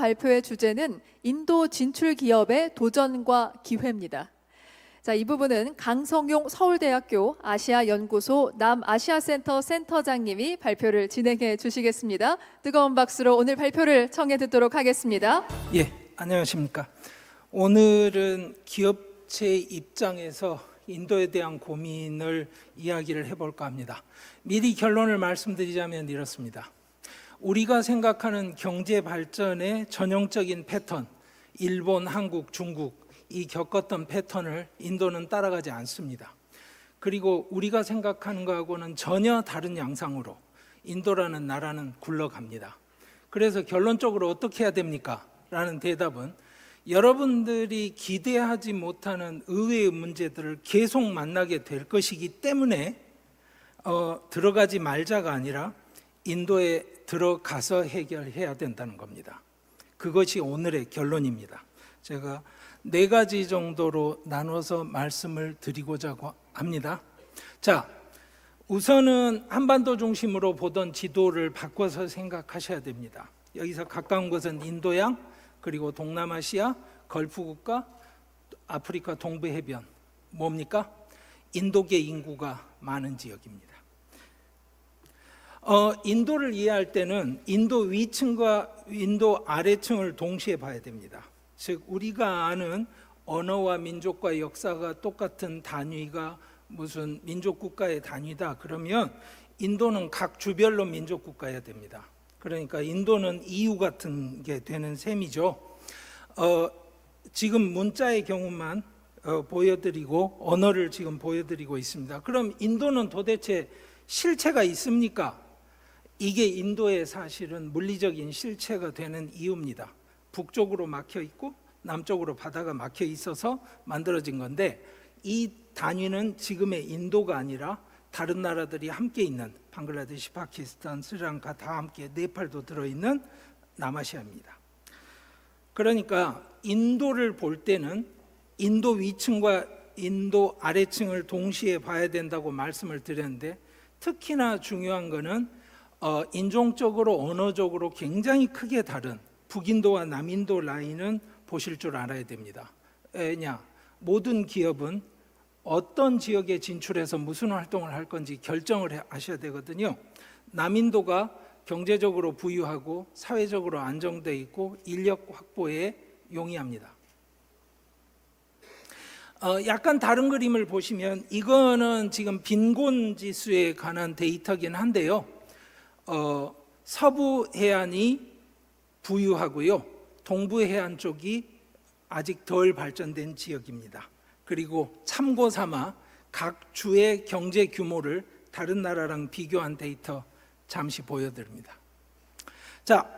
발표의 주제는 인도 진출 기업의 도전과 기회입니다. 자, 이 부분은 강성용 서울대학교 아시아연구소 남아시아센터 센터장님이 발표를 진행해 주시겠습니다. 뜨거운 박수로 오늘 발표를 청해 듣도록 하겠습니다. 예, 안녕하십니까. 오늘은 기업체 입장에서 인도에 대한 고민을 이야기를 해볼까 합니다. 미리 결론을 말씀드리자면 이렇습니다. 우리가 생각하는 경제 발전의 전형적인 패턴, 일본, 한국, 중국 이 겪었던 패턴을 인도는 따라가지 않습니다. 그리고 우리가 생각하는 것하고는 전혀 다른 양상으로 인도라는 나라는 굴러갑니다. 그래서 결론적으로 어떻게 해야 됩니까? 라는 대답은 여러분들이 기대하지 못하는 의외의 문제들을 계속 만나게 될 것이기 때문에 들어가지 말자가 아니라 인도에 들어가서 해결해야 된다는 겁니다. 그것이 오늘의 결론입니다. 제가 4가지 정도로 나눠서 말씀을 드리고자 합니다. 자, 우선은 한반도 중심으로 보던 지도를 바꿔서 생각하셔야 됩니다. 여기서 가까운 것은 인도양, 그리고 동남아시아, 걸프국가, 아프리카 동부해변. 뭡니까? 인도계 인구가 많은 지역입니다. 인도를 이해할 때는 인도 위층과 인도 아래층을 동시에 봐야 됩니다. 즉 우리가 아는 언어와 민족과 역사가 똑같은 단위가 무슨 민족국가의 단위다 그러면 인도는 각 주별로 민족국가여야 됩니다. 그러니까 인도는 EU 같은 게 되는 셈이죠. 지금 문자의 경우만 보여드리고 언어를 지금 보여드리고 있습니다. 그럼 인도는 도대체 실체가 있습니까? 이게 인도의 사실은 물리적인 실체가 되는 이유입니다. 북쪽으로 막혀 있고 남쪽으로 바다가 막혀 있어서 만들어진 건데 이 단위는 지금의 인도가 아니라 다른 나라들이 함께 있는 방글라데시, 파키스탄, 스리랑카 다 함께 네팔도 들어있는 남아시아입니다. 그러니까 인도를 볼 때는 인도 위층과 인도 아래층을 동시에 봐야 된다고 말씀을 드렸는데 특히나 중요한 것은 인종적으로 언어적으로 굉장히 크게 다른 북인도와 남인도 라인은 보실 줄 알아야 됩니다. 왜냐? 모든 기업은 어떤 지역에 진출해서 무슨 활동을 할 건지 결정을 하셔야 되거든요. 남인도가 경제적으로 부유하고 사회적으로 안정되어 있고 인력 확보에 용이합니다. 약간 다른 그림을 보시면 이거는 지금 빈곤 지수에 관한 데이터긴 한데요. 서부 해안이 부유하고요. 동부 해안 쪽이 아직 덜 발전된 지역입니다. 그리고 참고 삼아 각 주의 경제 규모를 다른 나라랑 비교한 데이터 잠시 보여드립니다. 자,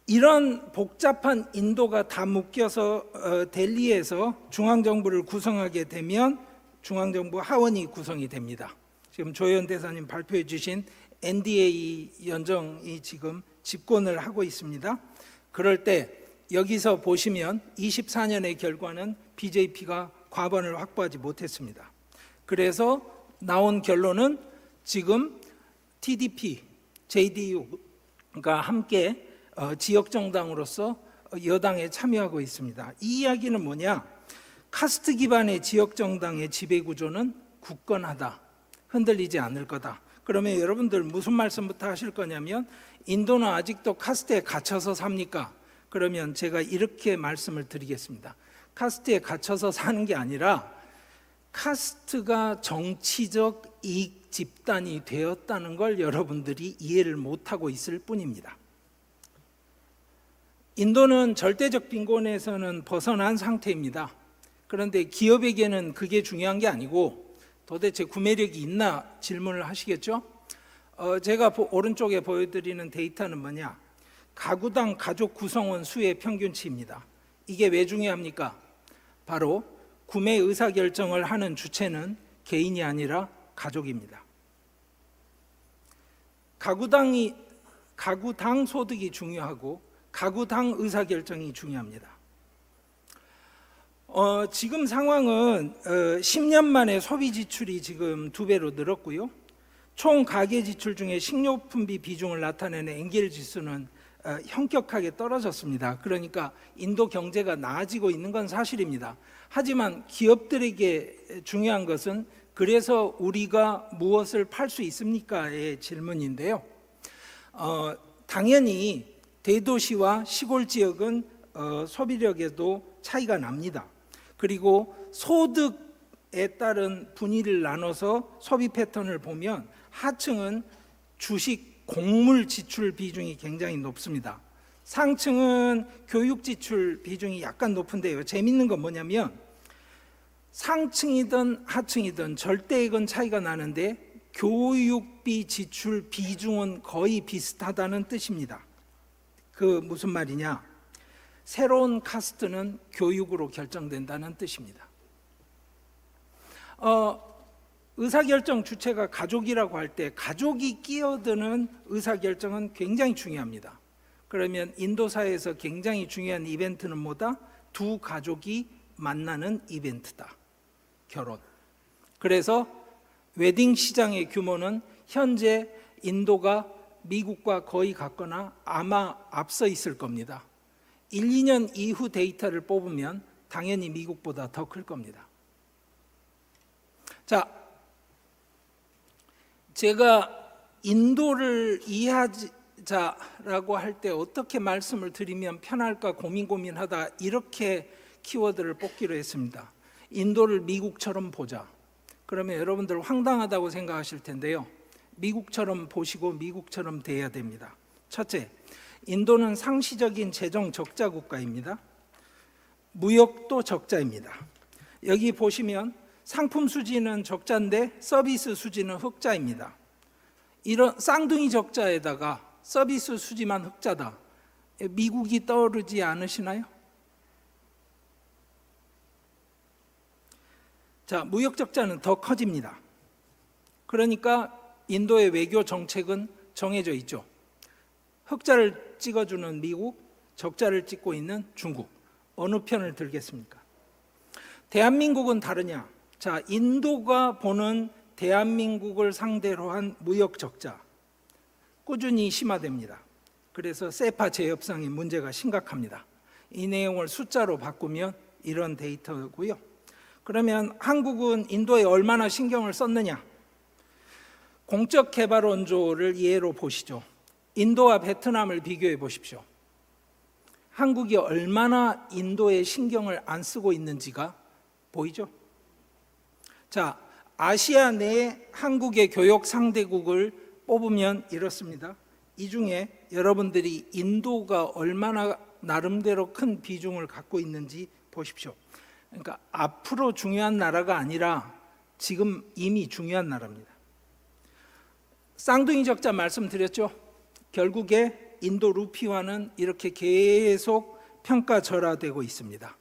이런 복잡한 인도가 다 묶여서 델리에서 중앙정부를 구성하게 되면 중앙정부 하원이 구성이 됩니다. 지금 조현 대사님 발표해 주신 NDA 연정이 지금 집권을 하고 있습니다. 그럴 때 여기서 보시면 24년의 결과는 BJP가 과반을 확보하지 못했습니다. 그래서 나온 결론은 지금 TDP, JDU가 함께 지역정당으로서 여당에 참여하고 있습니다. 이 이야기는 뭐냐? 카스트 기반의 지역정당의 지배구조는 굳건하다, 흔들리지 않을 거다. 그러면 여러분들 무슨 말씀부터 하실 거냐면 인도는 아직도 카스트에 갇혀서 삽니까? 그러면 제가 이렇게 말씀을 드리겠습니다. 카스트에 갇혀서 사는 게 아니라 카스트가 정치적 이익 집단이 되었다는 걸 여러분들이 이해를 못하고 있을 뿐입니다. 인도는 절대적 빈곤에서는 벗어난 상태입니다. 그런데 기업에게는 그게 중요한 게 아니고 도대체 구매력이 있나 질문을 하시겠죠? 제가 오른쪽에 보여드리는 데이터는 뭐냐? 가구당 가족 구성원 수의 평균치입니다. 이게 왜 중요합니까? 바로 구매 의사결정을 하는 주체는 개인이 아니라 가족입니다. 가구당 소득이 중요하고 가구당 의사결정이 중요합니다. 지금 상황은 10년 만에 소비 지출이 지금 2배로 늘었고요. 총 가계 지출 중에 식료품비 비중을 나타내는 엔겔 지수는 현격하게 떨어졌습니다. 그러니까 인도 경제가 나아지고 있는 건 사실입니다. 하지만 기업들에게 중요한 것은 그래서 우리가 무엇을 팔 수 있습니까의 질문인데요. 당연히 대도시와 시골 지역은 소비력에도 차이가 납니다. 그리고 소득에 따른 분위를 나눠서 소비 패턴을 보면 하층은 주식, 곡물 지출 비중이 굉장히 높습니다. 상층은 교육 지출 비중이 약간 높은데요. 재밌는 건 뭐냐면 상층이든 하층이든 절대액은 차이가 나는데 교육비 지출 비중은 거의 비슷하다는 뜻입니다. 그 무슨 말이냐? 새로운 카스트는 교육으로 결정된다는 뜻입니다. 의사결정 주체가 가족이라고 할 때 가족이 끼어드는 의사결정은 굉장히 중요합니다. 그러면 인도 사회에서 굉장히 중요한 이벤트는 뭐다? 두 가족이 만나는 이벤트다. 결혼. 그래서 웨딩 시장의 규모는 현재 인도가 미국과 거의 같거나 아마 앞서 있을 겁니다. 1, 2년 이후 데이터를 뽑으면 당연히 미국보다 더 클 겁니다. 자, 제가 인도를 이해하자라고 할 때 어떻게 말씀을 드리면 편할까 고민하다 이렇게 키워드를 뽑기로 했습니다. 인도를 미국처럼 보자. 그러면 여러분들 황당하다고 생각하실 텐데요. 미국처럼 보시고 미국처럼 대해야 됩니다. 첫째, 인도는 상시적인 재정 적자 국가입니다. 무역도 적자입니다. 여기 보시면 상품 수지는 적자인데 서비스 수지는 흑자입니다. 이런 쌍둥이 적자에다가 서비스 수지만 흑자다. 미국이 떠오르지 않으시나요? 자, 무역 적자는 더 커집니다. 그러니까 인도의 외교 정책은 정해져 있죠. 흑자를 찍어주는 미국, 적자를 찍고 있는 중국. 어느 편을 들겠습니까? 대한민국은 다르냐? 자, 인도가 보는 대한민국을 상대로 한 무역 적자 꾸준히 심화됩니다. 그래서 세파 재협상의 문제가 심각합니다. 이 내용을 숫자로 바꾸면 이런 데이터고요. 그러면 한국은 인도에 얼마나 신경을 썼느냐? 공적 개발 원조를 예로 보시죠. 인도와 베트남을 비교해 보십시오. 한국이 얼마나 인도에 신경을 안 쓰고 있는지가 보이죠? 자, 아시아 내 한국의 교역 상대국을 뽑으면 이렇습니다. 이 중에 여러분들이 인도가 얼마나 나름대로 큰 비중을 갖고 있는지 보십시오. 그러니까 앞으로 중요한 나라가 아니라 지금 이미 중요한 나라입니다. 쌍둥이 적자 말씀드렸죠. 결국에 인도 루피화는 이렇게 계속 평가절하되고 있습니다.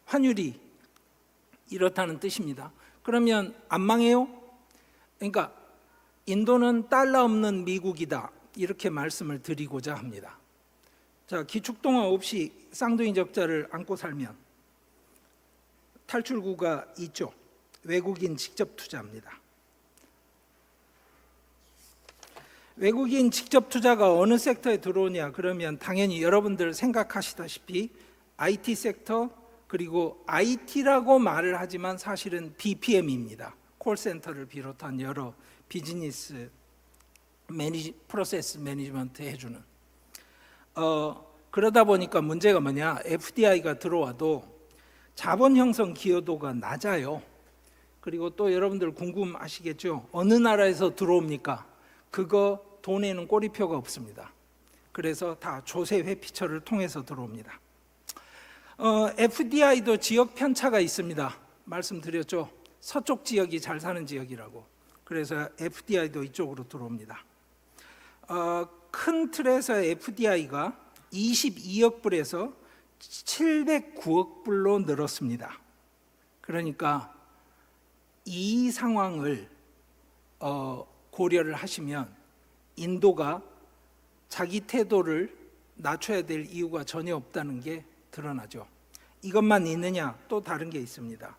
환율이 이렇다는 뜻입니다. 그러면 안 망해요? 그러니까 인도는 달러 없는 미국이다. 이렇게 말씀을 드리고자 합니다. 자, 기축통화 없이 쌍둥이 적자를 안고 살면 탈출구가 있죠. 외국인 직접 투자입니다. 외국인 직접 투자가 어느 섹터에 들어오냐? 그러면 당연히 여러분들 생각하시다시피 IT 섹터, 그리고 IT라고 말을 하지만 사실은 BPM입니다. 콜센터를 비롯한 여러 비즈니스 프로세스 매니지먼트 해주는. 그러다 보니까 문제가 뭐냐? FDI가 들어와도 자본 형성 기여도가 낮아요. 그리고 또 여러분들 궁금하시겠죠? 어느 나라에서 들어옵니까? 그거 돈에는 꼬리표가 없습니다. 그래서 다 조세 회피처를 통해서 들어옵니다. FDI도 지역 편차가 있습니다. 말씀드렸죠. 서쪽 지역이 잘 사는 지역이라고. 그래서 FDI도 이쪽으로 들어옵니다. 큰 틀에서 FDI가 22억 불에서 709억 불로 늘었습니다. 그러니까 이 상황을 고려를 하시면 인도가 자기 태도를 낮춰야 될 이유가 전혀 없다는 게 드러나죠. 이것만 있느냐? 또 다른 게 있습니다.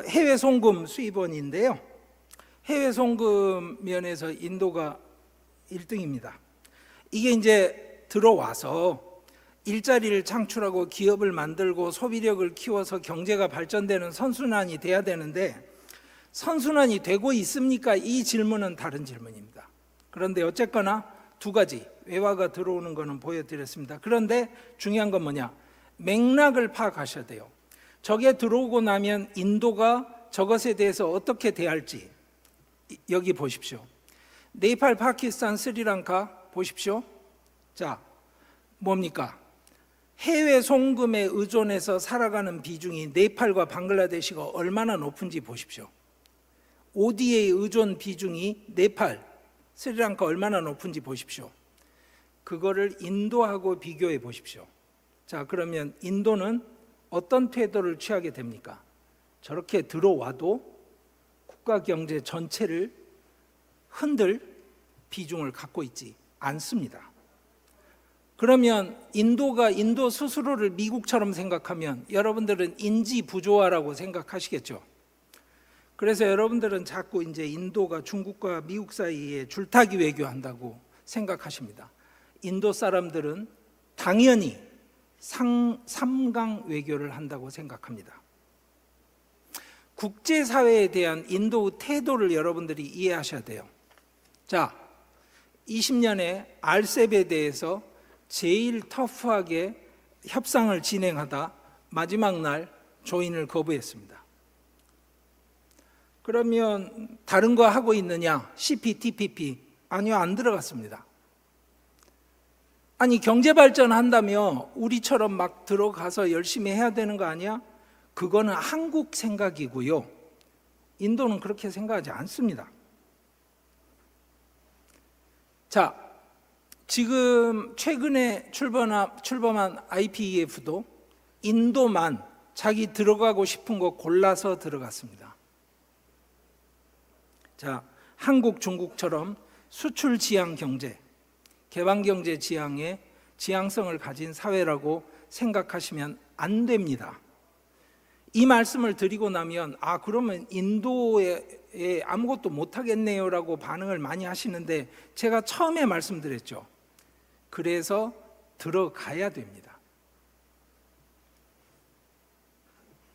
해외 송금 수입원인데요. 해외 송금 면에서 인도가 1등입니다. 이게 이제 들어와서 일자리를 창출하고 기업을 만들고 소비력을 키워서 경제가 발전되는 선순환이 돼야 되는데 선순환이 되고 있습니까? 이 질문은 다른 질문입니다. 그런데 어쨌거나 두 가지 외화가 들어오는 것은 보여드렸습니다. 그런데 중요한 건 뭐냐? 맥락을 파악하셔야 돼요. 저게 들어오고 나면 인도가 저것에 대해서 어떻게 대할지 여기 보십시오. 네팔, 파키스탄, 스리랑카 보십시오. 자, 뭡니까? 해외 송금에 의존해서 살아가는 비중이 네팔과 방글라데시가 얼마나 높은지 보십시오. ODA 의존 비중이 네팔, 스리랑카 얼마나 높은지 보십시오. 그거를 인도하고 비교해 보십시오. 자, 그러면 인도는 어떤 태도를 취하게 됩니까? 저렇게 들어와도 국가 경제 전체를 흔들 비중을 갖고 있지 않습니다. 그러면 인도가 인도 스스로를 미국처럼 생각하면 여러분들은 인지 부조화라고 생각하시겠죠. 그래서 여러분들은 자꾸 이제 인도가 중국과 미국 사이에 줄타기 외교한다고 생각하십니다. 인도 사람들은 당연히 삼강 외교를 한다고 생각합니다. 국제사회에 대한 인도의 태도를 여러분들이 이해하셔야 돼요. 자, 20년에 RCEP에 대해서 제일 터프하게 협상을 진행하다 마지막 날 조인을 거부했습니다. 그러면 다른 거 하고 있느냐? CPTPP 아니요, 안 들어갔습니다. 아니 경제 발전한다며 우리처럼 막 들어가서 열심히 해야 되는 거 아니야? 그거는 한국 생각이고요. 인도는 그렇게 생각하지 않습니다. 자, 지금 최근에 출범한 IPEF도 인도만 자기 들어가고 싶은 거 골라서 들어갔습니다. 자, 한국, 중국처럼 수출 지향 경제, 개방 경제 지향의 지향성을 가진 사회라고 생각하시면 안 됩니다. 이 말씀을 드리고 나면 그러면 인도에 아무것도 못하겠네요라고 반응을 많이 하시는데 제가 처음에 말씀드렸죠. 그래서 들어가야 됩니다.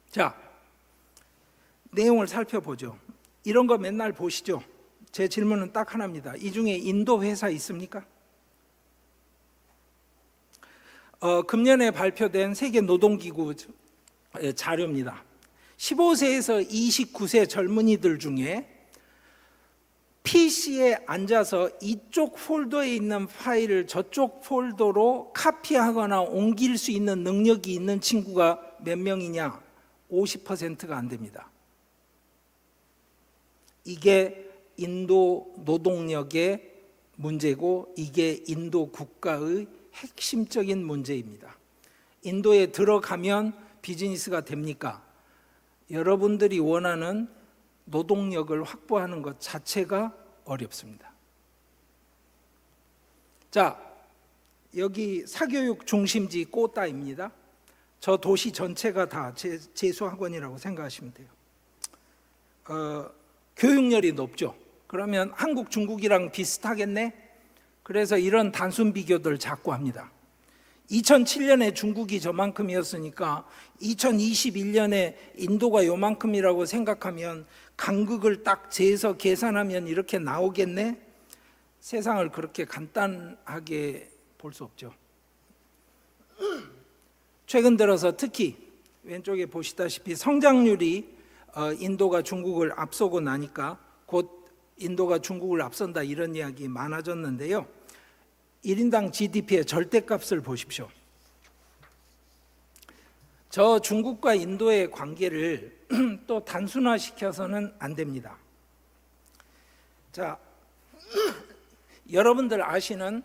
자, 내용을 살펴보죠. 이런 거 맨날 보시죠. 제 질문은 딱 하나입니다. 이 중에 인도 회사 있습니까? 금년에 발표된 세계노동기구 자료입니다. 15세에서 29세 젊은이들 중에 PC에 앉아서 이쪽 폴더에 있는 파일을 저쪽 폴더로 카피하거나 옮길 수 있는 능력이 있는 친구가 몇 명이냐? 50%가 안 됩니다. 이게 인도 노동력의 문제고 이게 인도 국가의 핵심적인 문제입니다. 인도에 들어가면 비즈니스가 됩니까? 여러분들이 원하는 노동력을 확보하는 것 자체가 어렵습니다. 자, 여기 사교육 중심지 꼬따입니다. 저 도시 전체가 다 재수학원이라고 생각하시면 돼요. 교육열이 높죠. 그러면 한국, 중국이랑 비슷하겠네? 그래서 이런 단순 비교들 자꾸 합니다. 2007년에 중국이 저만큼이었으니까 2021년에 인도가 요만큼이라고 생각하면 간극을 딱 재서 계산하면 이렇게 나오겠네? 세상을 그렇게 간단하게 볼 수 없죠. 최근 들어서 특히 왼쪽에 보시다시피 성장률이 인도가 중국을 앞서고 나니까 곧 인도가 중국을 앞선다 이런 이야기 많아졌는데요. 1인당 GDP의 절대값을 보십시오. 저 중국과 인도의 관계를 또 단순화시켜서는 안 됩니다. 자, 여러분들 아시는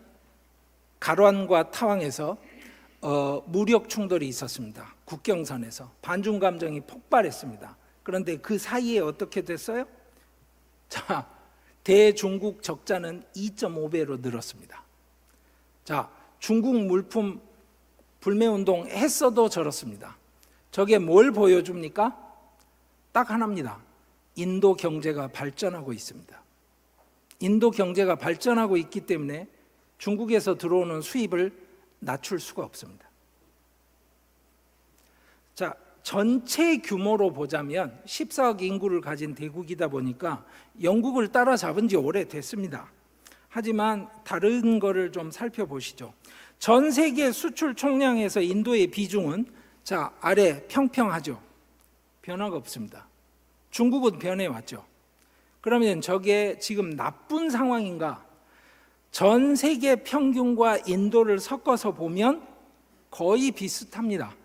가란과 타왕에서 무력 충돌이 있었습니다. 국경선에서 반중 감정이 폭발했습니다. 그런데 그 사이에 어떻게 됐어요? 자, 대중국 적자는 2.5배로 늘었습니다. 자, 중국 물품 불매운동 했어도 저렇습니다. 저게 뭘 보여줍니까? 딱 하나입니다. 인도 경제가 발전하고 있습니다. 인도 경제가 발전하고 있기 때문에 중국에서 들어오는 수입을 낮출 수가 없습니다. 자, 전체 규모로 보자면 14억 인구를 가진 대국이다 보니까 영국을 따라잡은 지 오래됐습니다. 하지만 다른 거를 좀 살펴보시죠. 전 세계 수출 총량에서 인도의 비중은 자, 아래 평평하죠. 변화가 없습니다. 중국은 변해왔죠. 그러면 저게 지금 나쁜 상황인가? 전 세계 평균과 인도를 섞어서 보면 거의 비슷합니다.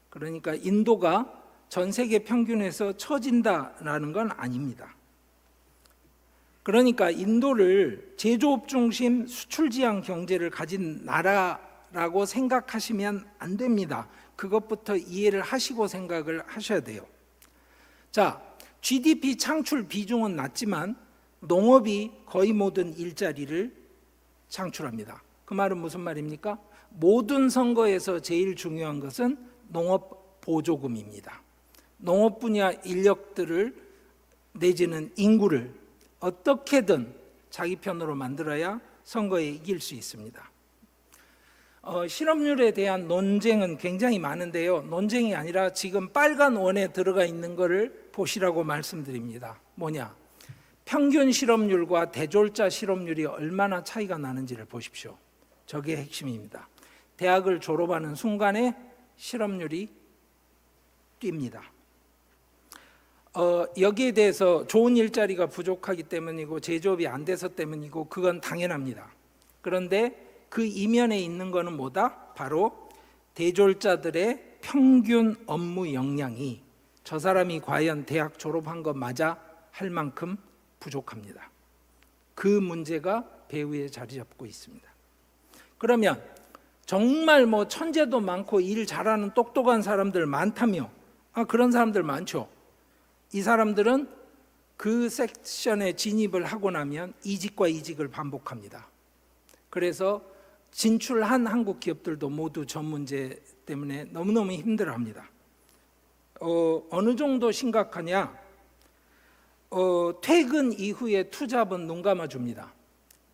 그러니까 인도가 전 세계 평균에서 처진다라는 건 아닙니다. 그러니까 인도를 제조업 중심 수출 지향 경제를 가진 나라라고 생각하시면 안 됩니다. 그것부터 이해를 하시고 생각을 하셔야 돼요. 자, GDP 창출 비중은 낮지만 농업이 거의 모든 일자리를 창출합니다. 그 말은 무슨 말입니까? 모든 선거에서 제일 중요한 것은 농업 보조금입니다. 농업 분야 인력들을 내지는 인구를 어떻게든 자기 편으로 만들어야 선거에 이길 수 있습니다. 실업률에 대한 논쟁은 굉장히 많은데요. 논쟁이 아니라 지금 빨간 원에 들어가 있는 것을 보시라고 말씀드립니다. 뭐냐? 평균 실업률과 대졸자 실업률이 얼마나 차이가 나는지를 보십시오. 저게 핵심입니다. 대학을 졸업하는 순간에 실업률이 뜁니다. 여기에 대해서 좋은 일자리가 부족하기 때문이고 제조업이 안 돼서 때문이고 그건 당연합니다. 그런데 그 이면에 있는 것은 뭐다? 바로 대졸자들의 평균 업무 역량이 저 사람이 과연 대학 졸업한 것 맞아 할 만큼 부족합니다. 그 문제가 배후에 자리 잡고 있습니다. 그러면 정말 뭐 천재도 많고 일 잘하는 똑똑한 사람들 많다며? 그런 사람들 많죠. 이 사람들은 그 섹션에 진입을 하고 나면 이직과 이직을 반복합니다. 그래서 진출한 한국 기업들도 모두 전 문제 때문에 너무너무 힘들어합니다. 어느 정도 심각하냐? 퇴근 이후에 투잡은 눈 감아줍니다.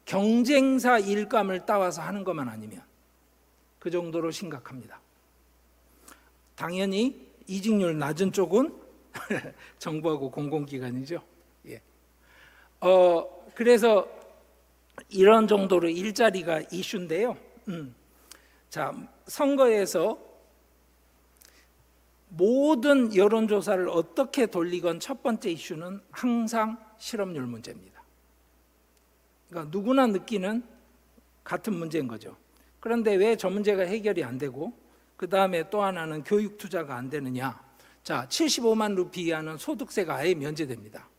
경쟁사 일감을 따와서 하는 것만 아니면 그 정도로 심각합니다. 당연히 이직률 낮은 쪽은 정부하고 공공기관이죠. 예. 그래서 이런 정도로 일자리가 이슈인데요. 자, 선거에서 모든 여론조사를 어떻게 돌리건 첫 번째 이슈는 항상 실업률 문제입니다. 그러니까 누구나 느끼는 같은 문제인 거죠. 그런데 왜 저 문제가 해결이 안 되고 그 다음에 또 하나는 교육 투자가 안 되느냐? 자, 75만 루피 이하는 소득세가 아예 면제됩니다.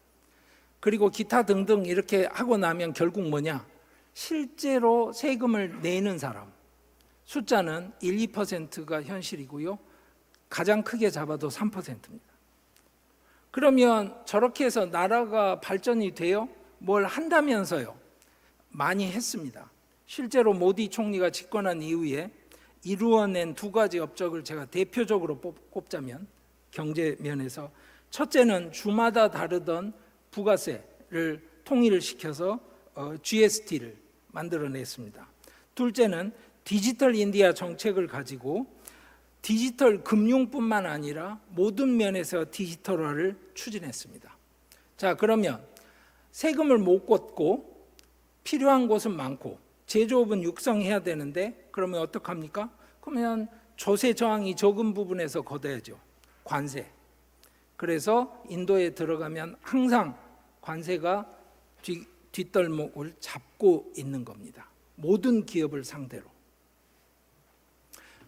그리고 기타 등등 이렇게 하고 나면 결국 뭐냐? 실제로 세금을 내는 사람 숫자는 1, 2%가 현실이고요. 가장 크게 잡아도 3%입니다. 그러면 저렇게 해서 나라가 발전이 돼요? 뭘 한다면서요? 많이 했습니다. 실제로 모디 총리가 집권한 이후에 이루어낸 두 가지 업적을 제가 대표적으로 꼽자면 경제 면에서 첫째는 주마다 다르던 부가세를 통일을 시켜서 GST를 만들어냈습니다. 둘째는 디지털 인디아 정책을 가지고 디지털 금융뿐만 아니라 모든 면에서 디지털화를 추진했습니다. 자, 그러면 세금을 못 걷고 필요한 곳은 많고 제조업은 육성해야 되는데 그러면 어떡합니까? 그러면 조세 저항이 적은 부분에서 걷어야죠. 관세. 그래서 인도에 들어가면 항상 관세가 뒷덜목을 잡고 있는 겁니다. 모든 기업을 상대로.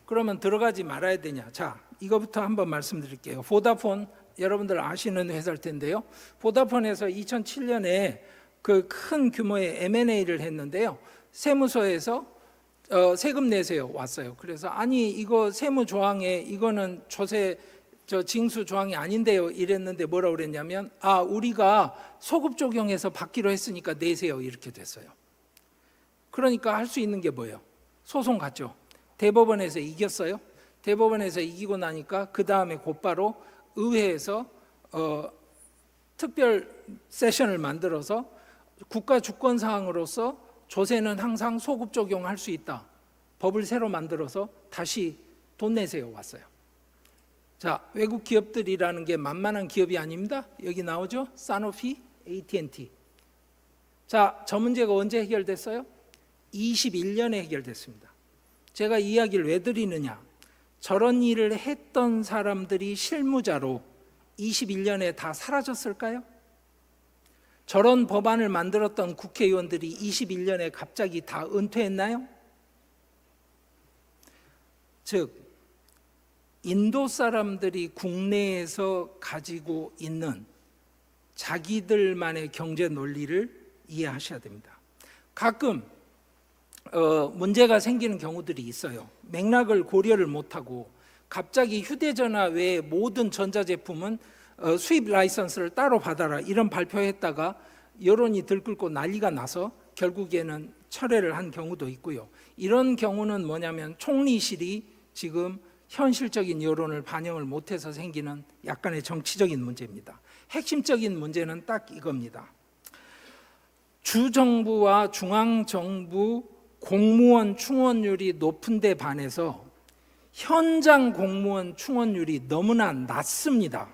그러면 들어가지 말아야 되냐? 자, 이거부터 한번 말씀드릴게요. 보다폰 여러분들 아시는 회사일 텐데요. 보다폰에서 2007년에 그 큰 규모의 M&A를 했는데요. 세무서에서 세금 내세요 왔어요. 그래서 아니 이거 세무 조항에 이거는 조세 징수 조항이 아닌데요. 이랬는데 뭐라고 그랬냐면 우리가 소급 적용해서 받기로 했으니까 내세요. 이렇게 됐어요. 그러니까 할 수 있는 게 뭐예요? 소송 갔죠. 대법원에서 이겼어요. 대법원에서 이기고 나니까 그 다음에 곧바로 의회에서 특별 세션을 만들어서 국가 주권 사항으로서 조세는 항상 소급 적용할 수 있다. 법을 새로 만들어서 다시 돈 내세요 왔어요. 자, 외국 기업들이라는 게 만만한 기업이 아닙니다. 여기 나오죠? 사노피, AT&T. 자, 저 문제가 언제 해결됐어요? 21년에 해결됐습니다. 제가 이 이야기를 왜 드리느냐? 저런 일을 했던 사람들이 실무자로 21년에 다 사라졌을까요? 저런 법안을 만들었던 국회의원들이 21년에 갑자기 다 은퇴했나요? 즉, 인도 사람들이 국내에서 가지고 있는 자기들만의 경제 논리를 이해하셔야 됩니다. 가끔 문제가 생기는 경우들이 있어요. 맥락을 고려를 못하고 갑자기 휴대전화 외에 모든 전자제품은 수입 라이선스를 따로 받아라 이런 발표했다가 여론이 들끓고 난리가 나서 결국에는 철회를 한 경우도 있고요. 이런 경우는 뭐냐면 총리실이 지금 현실적인 여론을 반영을 못해서 생기는 약간의 정치적인 문제입니다. 핵심적인 문제는 딱 이겁니다. 주정부와 중앙정부 공무원 충원율이 높은 데 반해서 현장 공무원 충원율이 너무나 낮습니다.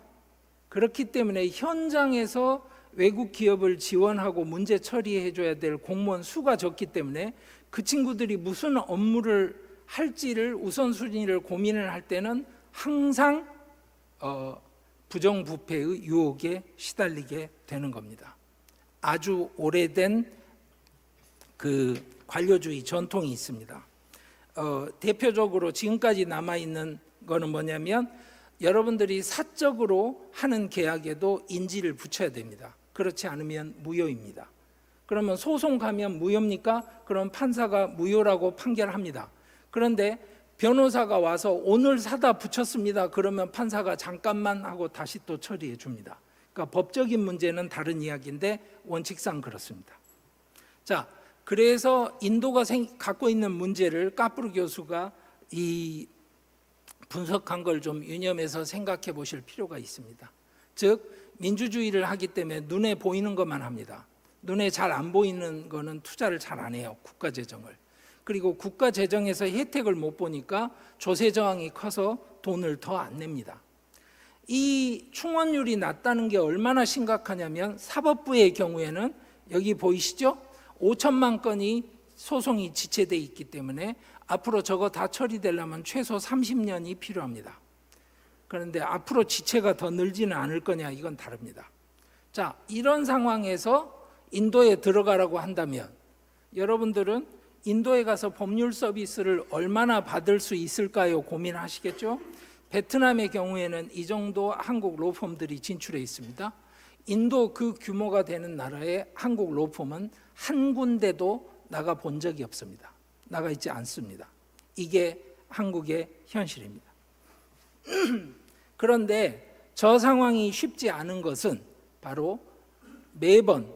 그렇기 때문에 현장에서 외국 기업을 지원하고 문제 처리해 줘야 될 공무원 수가 적기 때문에 그 친구들이 무슨 업무를 할지를 우선순위를 고민을 할 때는 항상 부정부패의 유혹에 시달리게 되는 겁니다. 아주 오래된 그 관료주의 전통이 있습니다. 대표적으로 지금까지 남아있는 거는 뭐냐면 여러분들이 사적으로 하는 계약에도 인지를 붙여야 됩니다. 그렇지 않으면 무효입니다. 그러면 소송 가면 무효입니까? 그럼 판사가 무효라고 판결합니다. 그런데 변호사가 와서 오늘 사다 붙였습니다. 그러면 판사가 잠깐만 하고 다시 또 처리해 줍니다. 그러니까 법적인 문제는 다른 이야기인데 원칙상 그렇습니다. 자, 그래서 인도가 갖고 있는 문제를 까프르 교수가 이 분석한 걸 좀 유념해서 생각해 보실 필요가 있습니다. 즉 민주주의를 하기 때문에 눈에 보이는 것만 합니다. 눈에 잘 안 보이는 거는 투자를 잘 안 해요. 국가 재정을. 그리고 국가 재정에서 혜택을 못 보니까 조세 저항이 커서 돈을 더 안 냅니다. 이 충원율이 낮다는 게 얼마나 심각하냐면 사법부의 경우에는 여기 보이시죠? 5천만 건이 소송이 지체돼 있기 때문에 앞으로 저거 다 처리되려면 최소 30년이 필요합니다. 그런데 앞으로 지체가 더 늘지는 않을 거냐 이건 다릅니다. 자, 이런 상황에서 인도에 들어가라고 한다면 여러분들은 인도에 가서 법률 서비스를 얼마나 받을 수 있을까요? 고민하시겠죠? 베트남의 경우에는 이 정도 한국 로펌들이 진출해 있습니다. 인도 그 규모가 되는 나라에 한국 로펌은 한 군데도 나가 본 적이 없습니다. 나가 있지 않습니다. 이게 한국의 현실입니다. 그런데 저 상황이 쉽지 않은 것은 바로 매번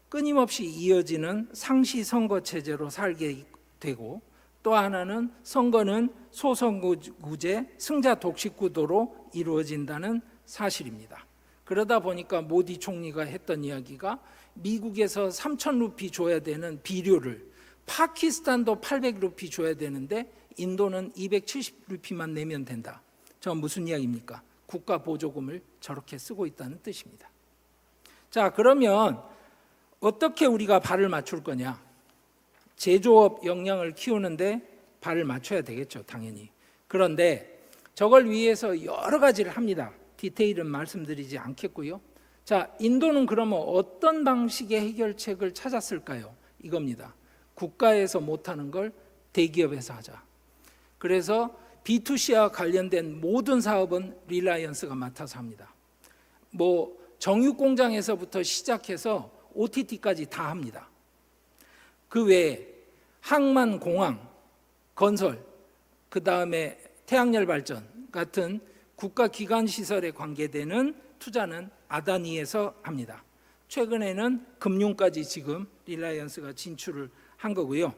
끊임없이 이어지는 상시 선거 체제로 살게 되고 또 하나는 선거는 소선거구제 승자 독식 구도로 이루어진다는 사실입니다. 그러다 보니까 모디 총리가 했던 이야기가 미국에서 3,000루피 줘야 되는 비료를 파키스탄도 800루피 줘야 되는데 인도는 270루피만 내면 된다. 저 무슨 이야기입니까? 국가 보조금을 저렇게 쓰고 있다는 뜻입니다. 자, 그러면 어떻게 우리가 발을 맞출 거냐? 제조업 역량을 키우는데 발을 맞춰야 되겠죠, 당연히. 그런데 저걸 위해서 여러 가지를 합니다. 디테일은 말씀드리지 않겠고요. 자, 인도는 그러면 어떤 방식의 해결책을 찾았을까요? 이겁니다. 국가에서 못하는 걸 대기업에서 하자. 그래서 B2C와 관련된 모든 사업은 릴라이언스가 맡아서 합니다. 뭐 정육공장에서부터 시작해서 OTT까지 다 합니다. 그 외에 항만, 공항, 건설, 그 다음에 태양열 발전 같은 국가 기관 시설에 관계되는 투자는 아다니에서 합니다. 최근에는 금융까지 지금 릴라이언스가 진출을 한 거고요.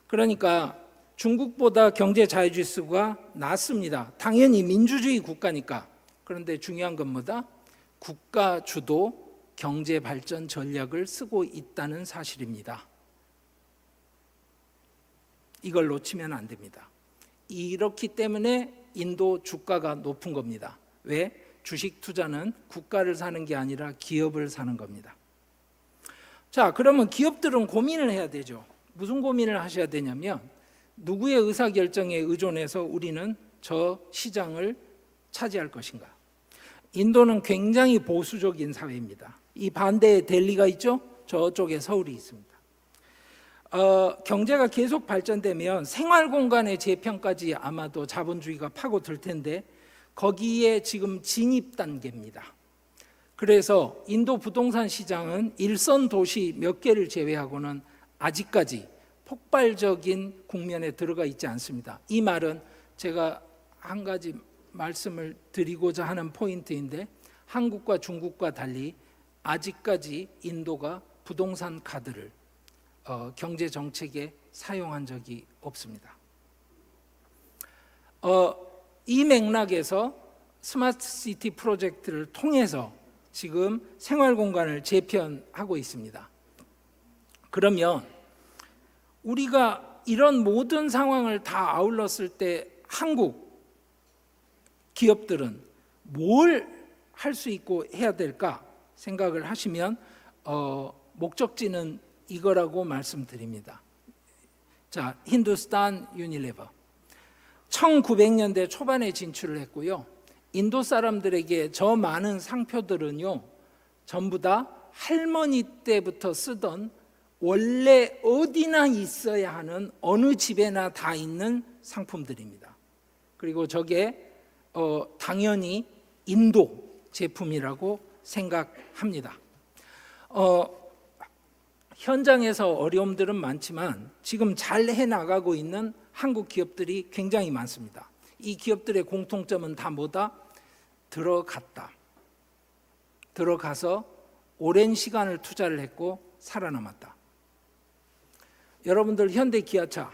그러니까 중국보다 경제 자유지수가 낮습니다. 당연히 민주주의 국가니까. 그런데 중요한 건 뭐다? 국가 주도 경제 발전 전략을 쓰고 있다는 사실입니다. 이걸 놓치면 안 됩니다. 이렇기 때문에 인도 주가가 높은 겁니다. 왜? 주식 투자는 국가를 사는 게 아니라 기업을 사는 겁니다. 자, 그러면 기업들은 고민을 해야 되죠. 무슨 고민을 하셔야 되냐면 누구의 의사결정에 의존해서 우리는 저 시장을 차지할 것인가. 인도는 굉장히 보수적인 사회입니다. 이 반대에 델리가 있죠. 저쪽에 서울이 있습니다. 경제가 계속 발전되면 생활공간의 재편까지 아마도 자본주의가 파고들 텐데 거기에 지금 진입 단계입니다. 그래서 인도 부동산 시장은 일선 도시 몇 개를 제외하고는 아직까지 폭발적인 국면에 들어가 있지 않습니다. 이 말은 제가 한 가지 말씀을 드리고자 하는 포인트인데 한국과 중국과 달리 아직까지 인도가 부동산 카드를 경제 정책에 사용한 적이 없습니다. 이 맥락에서 스마트 시티 프로젝트를 통해서 지금 생활 공간을 재편하고 있습니다. 그러면 우리가 이런 모든 상황을 다 아울렀을 때 한국 기업들은 뭘 할 수 있고 해야 될까 생각을 하시면 목적지는 이거라고 말씀드립니다. 자, 힌두스탄 유니레버 1900년대 초반에 진출을 했고요. 인도 사람들에게 저 많은 상표들은요 전부 다 할머니 때부터 쓰던 원래 어디나 있어야 하는 어느 집에나 다 있는 상품들입니다. 그리고 저게 당연히 인도 제품이라고 생각합니다. 현장에서 어려움들은 많지만 지금 잘 해나가고 있는 한국 기업들이 굉장히 많습니다. 이 기업들의 공통점은 다 뭐다? 들어가서 오랜 시간을 투자를 했고 살아남았다. 여러분들 현대 기아차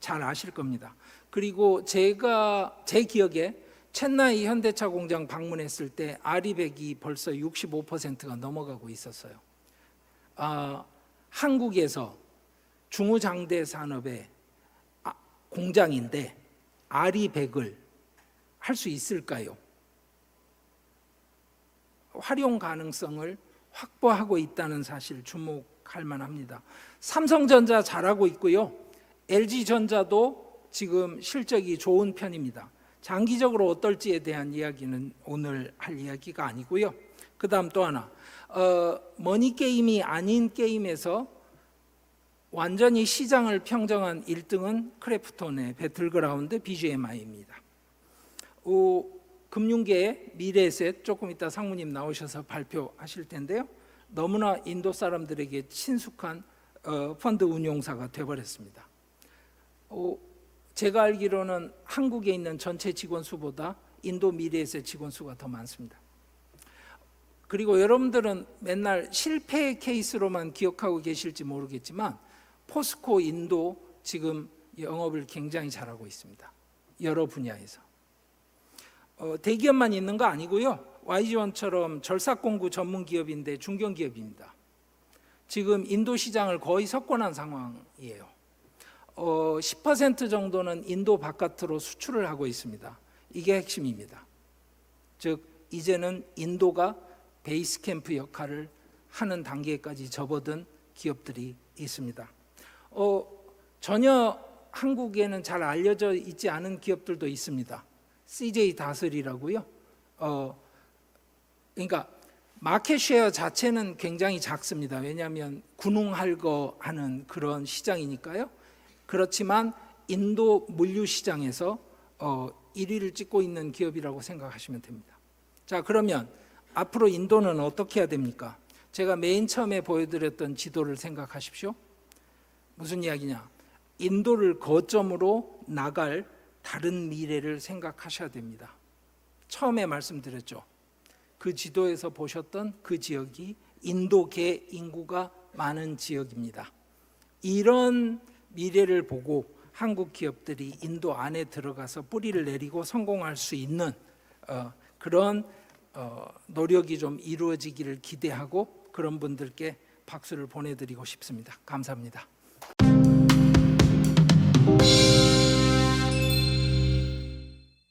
잘 아실 겁니다. 그리고 제가 제 기억에 첸나이 현대차 공장 방문했을 때 아리백이 벌써 65%가 넘어가고 있었어요. 한국에서 중후장대 산업의 공장인데 아리백을 할 수 있을까요? 활용 가능성을 확보하고 있다는 사실 주목할 만합니다. 삼성전자 잘하고 있고요. LG전자도 지금 실적이 좋은 편입니다. 장기적으로 어떨지에 대한 이야기는 오늘 할 이야기가 아니고요. 그 다음 또 하나 머니게임이 아닌 게임에서 완전히 시장을 평정한 1등은 크래프톤의 배틀그라운드 BGMI입니다. 금융계의 미래에셋 조금 이따 상무님 나오셔서 발표하실 텐데요. 너무나 인도 사람들에게 친숙한 펀드 운용사가 되어버렸습니다. 제가 알기로는 한국에 있는 전체 직원 수보다 인도 미래에셋 직원 수가 더 많습니다. 그리고 여러분들은 맨날 실패의 케이스로만 기억하고 계실지 모르겠지만 포스코 인도 지금 영업을 굉장히 잘하고 있습니다. 여러 분야에서. 대기업만 있는 거 아니고요. YG원처럼 절삭공구 전문 기업인데 중견기업입니다. 지금 인도 시장을 거의 석권한 상황이에요. 10% 정도는 인도 바깥으로 수출을 하고 있습니다. 이게 핵심입니다. 즉 이제는 인도가 베이스 캠프 역할을 하는 단계까지 접어든 기업들이 있습니다. 전혀 한국에는 잘 알려져 있지 않은 기업들도 있습니다. CJ 다슬이라고요. 그러니까 마켓 쉐어 자체는 굉장히 작습니다. 왜냐하면 군웅할거 하는 그런 시장이니까요. 그렇지만 인도 물류 시장에서 1위를 찍고 있는 기업이라고 생각하시면 됩니다. 자, 그러면 앞으로 인도는 어떻게 해야 됩니까? 제가 맨 처음에 보여드렸던 지도를 생각하십시오. 무슨 이야기냐? 인도를 거점으로 나갈 다른 미래를 생각하셔야 됩니다. 처음에 말씀드렸죠. 그 지도에서 보셨던 그 지역이 인도계 인구가 많은 지역입니다. 이런 미래를 보고 한국 기업들이 인도 안에 들어가서 뿌리를 내리고 성공할 수 있는 그런 노력이 좀 이루어지기를 기대하고 그런 분들께 박수를 보내드리고 싶습니다. 감사합니다.